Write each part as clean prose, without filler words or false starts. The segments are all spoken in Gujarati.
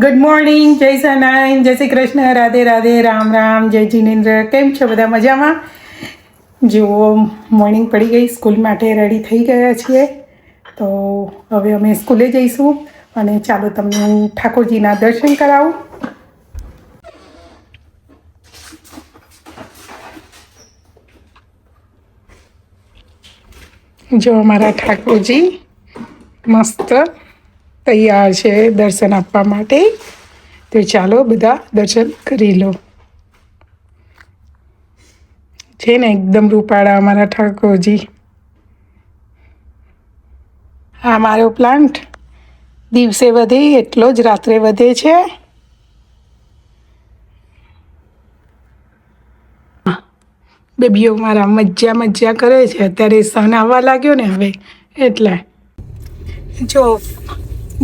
ગુડ મોર્નિંગ, જય સનારાયણ, જય શ્રી કૃષ્ણ, રાધે રાધે, રામ રામ, જય જીનેન્દ્ર. કેમ છો બધા? મજામાં? જુઓ, મોર્નિંગ પડી ગઈ, સ્કૂલ માટે રેડી થઈ ગયા છીએ. તો હવે અમે સ્કૂલે જઈશું અને ચાલો તમને હું ઠાકોરજીના દર્શન કરાવું. જો અમારા ઠાકોરજી મસ્ત તૈયાર છે દર્શન આપવા માટે. તો ચાલો બધા દર્શન કરી લો. છે ને એકદમ રૂપાળા અમારા ઠાકોરજી. આ મારો પ્લાન્ટ દિવસે વધે એટલો જ રાત્રે વધે છે. બેબીઓ મારા મજા કરે છે. અત્યારે સન આવવા લાગ્યો ને હવે એટલે જો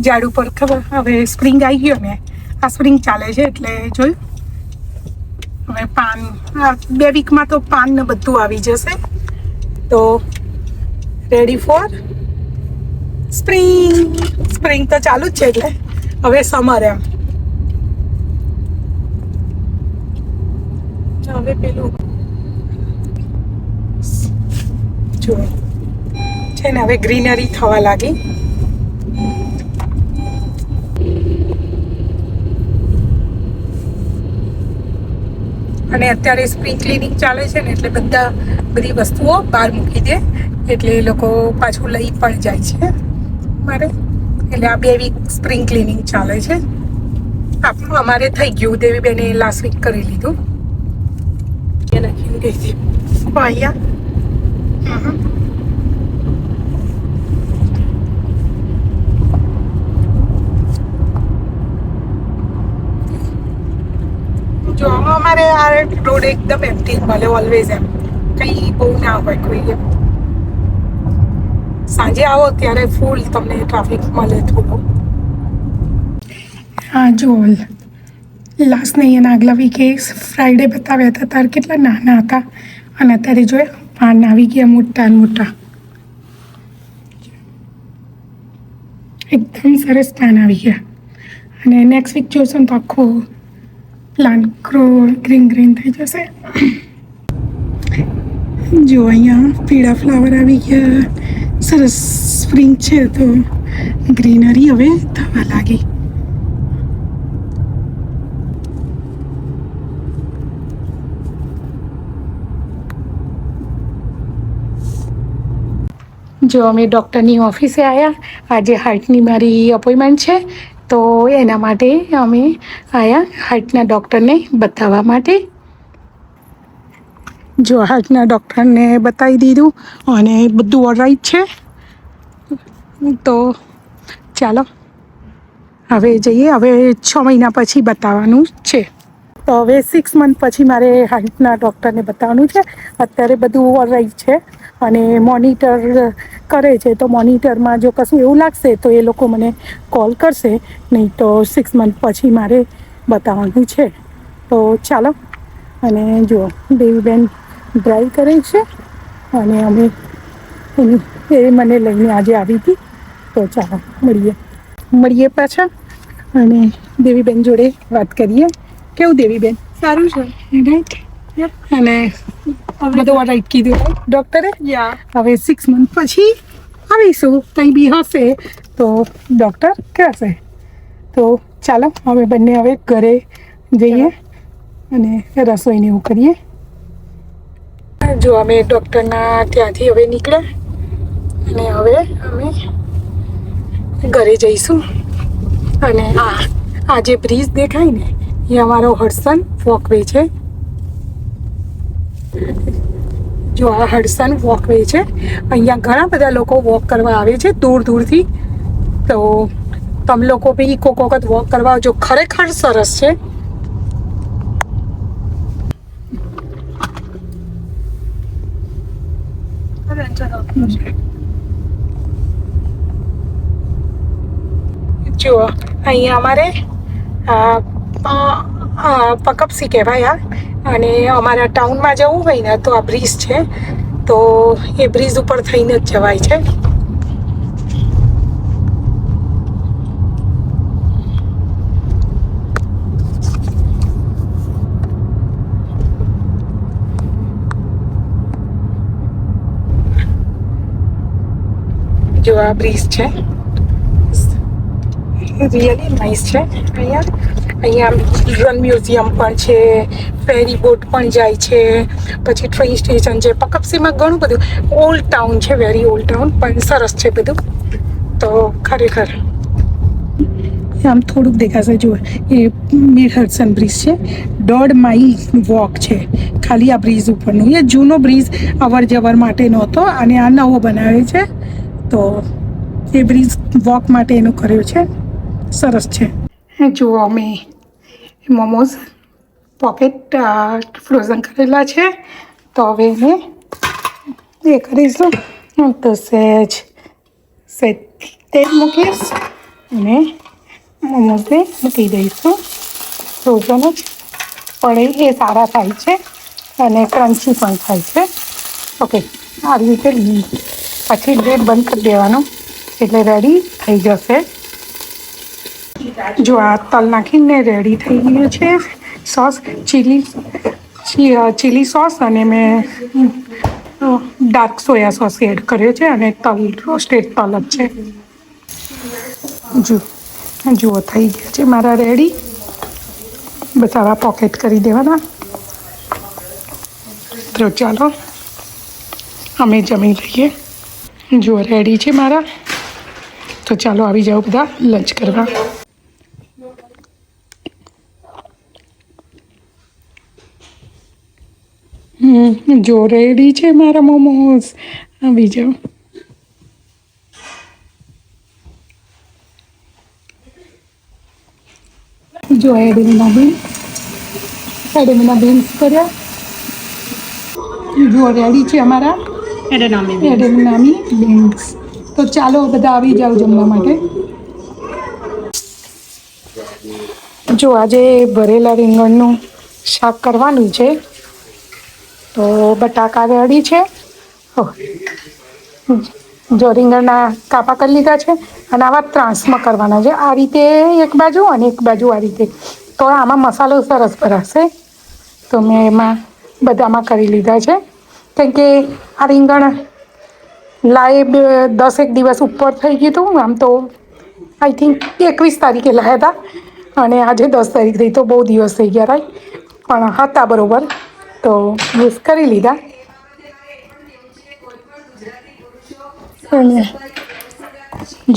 ઝાડ ઉપર ખબર હવે સ્પ્રિંગ આવી ગયો ને, આ સ્પ્રિંગ ચાલે છે એટલે જોયું. હવે પાન 2 વીકમાં તો પાન ને બધું આવી જશે. તો રેડી ફોર સ્પ્રિંગ તો ચાલુ જ છે એટલે હવે સમર એમ. હવે પેલું જો છે ને હવે ગ્રીનરી થવા લાગી. અને અત્યારે સ્પ્રિંગ ક્લિનિંગ ચાલે છે ને એટલે બધી વસ્તુઓ બહાર મૂકી દે એટલે એ લોકો પાછું લઈ પણ જાય છે મારે. એટલે આ 2 વીક સ્પ્રિંગ ક્લિનિંગ ચાલે છે. અમારે થઈ ગયું, દેવીબેને લાસ્ટ વીક કરી લીધું. નાખીને ગઈ હતી અહીંયા. જો અમારે આ રોડ એકદમ એમ્પ્ટી મળે ઓલવેઝ એમ, કંઈ બહુ ના હોય કોઈ એમ. સાંજે આવો ત્યારે ફૂલ તમને ટ્રાફિક મળે થોડો. હા જો લાસ્ટ નહીં એના આગલા વીકે ફ્રાઈડે બતાવ્યા હતા ત્યારે કેટલા નાના હતા અને અત્યારે જોયા પાન આવી ગયા મોટા મોટા. એકદમ સરસ પાન આવી ગયા. અને નેક્સ્ટ વીક જોશો ને તો આખો પ્લાન્ટ ગ્રીન થઈ જશે. જો અહીંયા પીળા ફ્લાવર આવી ગયા. સરસ સ્પ્રિંગ છે તો ગ્રીનરી હવે થવા લાગી. જો અમે ડૉક્ટરની ઓફિસે આવ્યા. આજે હાર્ટની મારી અપોઇન્ટમેન્ટ છે તો એના માટે અમે આવ્યા હાર્ટના ડૉક્ટરને બતાવવા માટે. જો હાર્ટના ડૉક્ટરને બતાવી દીધું અને બધું ઓલરાઈટ છે. તો ચાલો હવે જઈએ. હવે 6 મહિના પછી બતાવવાનું છે. તો હવે 6 મંથ પછી મારે હાર્ટના ડૉક્ટરને બતાવવાનું છે. અત્યારે બધું ઓલરાઈટ છે અને મોનિટર કરે છે. તો મોનિટરમાં જો કશું એવું લાગશે તો એ લોકો મને કોલ કરશે, નહીં તો 6 મંથ પછી મારે બતાવવાનું છે. તો ચાલો. અને જુઓ દેવીબેન ડ્રાઈવ કરે છે અને અમે એ મને લઈને આજે આવી હતી. તો ચાલો મળીએ પાછા અને દેવીબેન જોડે વાત કરીએ. કેવું દેવીબેન? સારું છે રાઈટ? અને બધું રાઈટ કીધું ડૉક્ટરે? હવે 6 મંથ પછી આવીશું, કંઈ બી હશે તો ડૉક્ટર કહેશે. તો ચાલો અમે બંને હવે ઘરે જઈએ અને રસોઈને એવું કરીએ. જો અમે ડૉક્ટરના ત્યાંથી હવે નીકળ્યા અને હવે અમે ઘરે જઈશું. અને આ જે બ્રિજ દેખાય ને એ અમારો હડસન વોકવે છે. જો આ હડસન વોકવે છે. અહીંયા ઘણા બધા લોકો વોક કરવા આવે છે દૂરથી. તો તમે લોકો બી કોક વખત વોક કરવા આવજો, ખરેખર સરસ છે. જુઓ અહીંયા અમારે પકપસી કહેવાય અને અમારા ટાઉનમાં જવું હોય ને તો આ બ્રિજ છે. તો એ બ્રિજ ઉપર થઈને જ જવાય છે. જો આ બ્રિજ છે, રિયલી નાઇસ છે. અહીંયા રન મ્યુઝિયમ પણ છે, ફેરી બોટ પણ જાય છે, પછી ટ્રેન સ્ટેશન છે. પકપસીમાં ઘણું બધું ઓલ્ડ ટાઉન છે, વેરી ઓલ્ડ ટાઉન, પણ સરસ છે બધું. તો ખરેખર આમ થોડુંક દેખાશે. જુઓ એ મીર હડસન બ્રિજ છે, 1.5 માઇલ વોક છે ખાલી આ બ્રિજ ઉપરનું. એ જૂનો બ્રિજ અવર જવર માટેનો હતો અને આ નવો બનાવ્યો છે. તો એ બ્રિજ વોક માટે એનું કર્યું છે. સરસ છે. જુઓ અમે મોમોઝ પોકેટ ફ્રોઝન કરેલા છે. તો હવે એને એ કરીશું. તો સહેજ તેલ મૂકીશ અને મોમોઝને મૂકી દઈશું. ફ્રોઝન જ પણ એ સારા થાય છે અને ક્રન્ચી પણ થાય છે. ઓકે, આવી રીતે પછી બ્રેડ બંધ કરી દેવાનું એટલે રેડી થઈ જશે. જો આ તલ નાખીને રેડી થઈ ગયું છે. સોસ ચીલી સોસ અને મેં ડાર્ક સોયા સોસ એડ કર્યો છે અને તલ રોસ્ટેડ તલ જ છે. જુઓ થઈ ગયા છે મારા રેડી. બસ આવા પોકેટ કરી દેવાના. તો ચાલો અમે જમી લઈએ. જુઓ રેડી છે મારા. તો ચાલો આવી જાઓ બધા લંચ કરવા. જો રેડી છે મારા મોમોઝ. આવી જાઓ. જો એડમીના બીન્સ કર્યા. જો રેડી છે અમારા એડેનામી બીન્સ. તો ચાલો બધા આવી જાઓ જમવા માટે. જો આજે ભરેલા રીંગણનું શાક કરવાનું છે. તો બટાકા રેડી છે. જો રીંગણના કાપા કરી લીધા છે અને આવા ત્રાંસમાં કરવાના છે. આ રીતે એક બાજુ અને એક બાજુ આ રીતે. તો આમાં મસાલો સરસ ભરાશે. તો મેં એમાં બધામાં કરી લીધા છે. કેમ કે આ રીંગણ લાવે 10 દિવસ ઉપર થઈ ગયું હતું. આમ તો આઈ થિંક 21 તારીખે લાવ્યા હતા અને આજે 10 તારીખ થઈ. તો બહુ દિવસ થઈ ગયા રાઈટ, પણ હતા બરાબર. તો યુઝ કરી લીધા.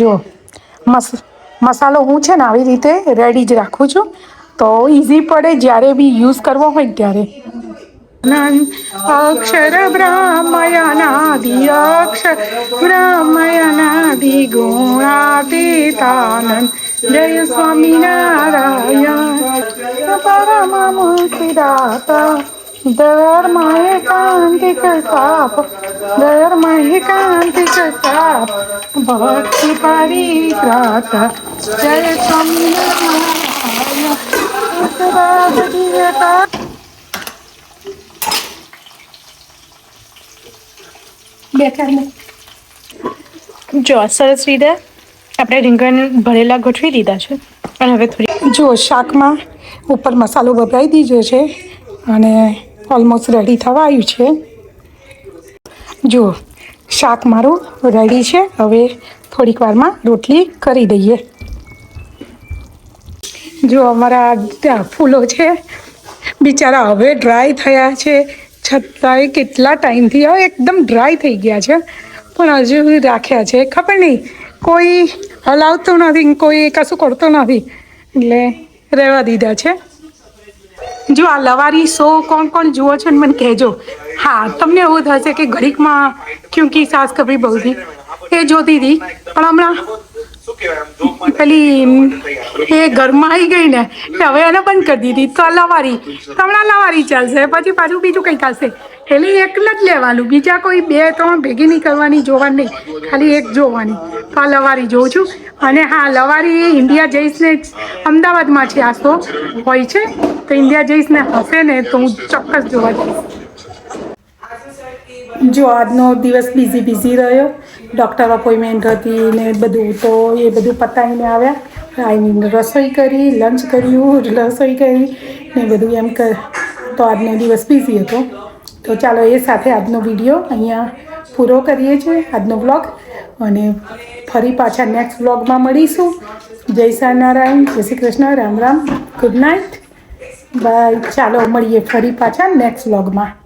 જો મસાલો હું છે ને આવી રીતે રેડી જ રાખું છું. તો ઇઝી પડે જ્યારે બી યુઝ કરવો હોય ત્યારે. અક્ષર બ્રહ્મયનાદિ અક્ષર બ્રહ્મયનાદિ ગુણાતીતાનંદ જય સ્વામિનારાયણ પરમ મુક્તિદાતા ધર્મ એકાંતિક સ્થાપ ધર્મ એકાંતિક સ્થાપ ભક્તિ પરિત્રાતા જય સ્વામિનારાયણ. જો સરસ રીતે આપણે રીંગણ ભરેલા ગોઠવી દીધા છે અને હવે થોડી જો શાકમાં ઉપર મસાલો વપરાઈ દીધો છે અને ઓલમોસ્ટ રેડી થવા આવ્યું છે. જો શાક મારું રેડી છે. હવે થોડીક વારમાં રોટલી કરી દઈએ. જો અમારા ફૂલો છે બિચારા હવે ડ્રાય થયા છે. છતાંય કેટલા ટાઈમથી હવે એકદમ ડ્રાય થઈ ગયા છે પણ હજુ રાખ્યા છે. ખબર નહીં કોઈ હલાવતું નથી, કોઈ કશું કરતો નથી એટલે રહેવા દીધા છે. જો આ લવારી શો કોણ કોણ જુઓ છો ને મને કહેજો. હા, તમને એવું થશે કે ઘડીકમાં ક્યુંકી સાસ કભી બહુ થી એ જોતી હતી પણ હમણાં પેલી એ ઘરમાં આવી ગઈ ને હવે એને બંધ કરી દીધી. તો લવારી હમણાં લવારી ચાલશે, પછી પાછું બીજું કંઈક આવશે. એટલે એકલ જ લેવાનું, બીજા કોઈ 2-3 ભેગી નહીં કરવાની, જોવાની નહીં, ખાલી એક જોવાની. તો આ લવારી જોઉં છું. અને હા, લવારી ઇન્ડિયા જઈશ ને અમદાવાદમાં છે આ શો હોય છે. તો ઇન્ડિયા જઈશ ને હશે ને તો હું ચોક્કસ જોવા જઈશ. જો આજનો દિવસ બિઝી રહ્યો. ડૉક્ટર અપોઇન્ટમેન્ટ હતી ને બધું, તો એ બધું પતાવીને આવ્યા. આવીને રસોઈ કરી, લંચ કર્યું, રસોઈ કરી ને બધું એમ તો આજનો દિવસ બિઝી હતો. તો ચાલો એ સાથે આજનો વિડીયો અહીંયા પૂરો કરીએ છીએ, આજનો વ્લોગ. અને ફરી પાછા નેક્સ્ટ વ્લોગમાં મળીશું. જય સ્વામિનારાયણ, જય Shri Krishna, Ram Ram, good night, bye. ચાલો મળીએ ફરી પાછા નેક્સ્ટ વ્લોગમાં.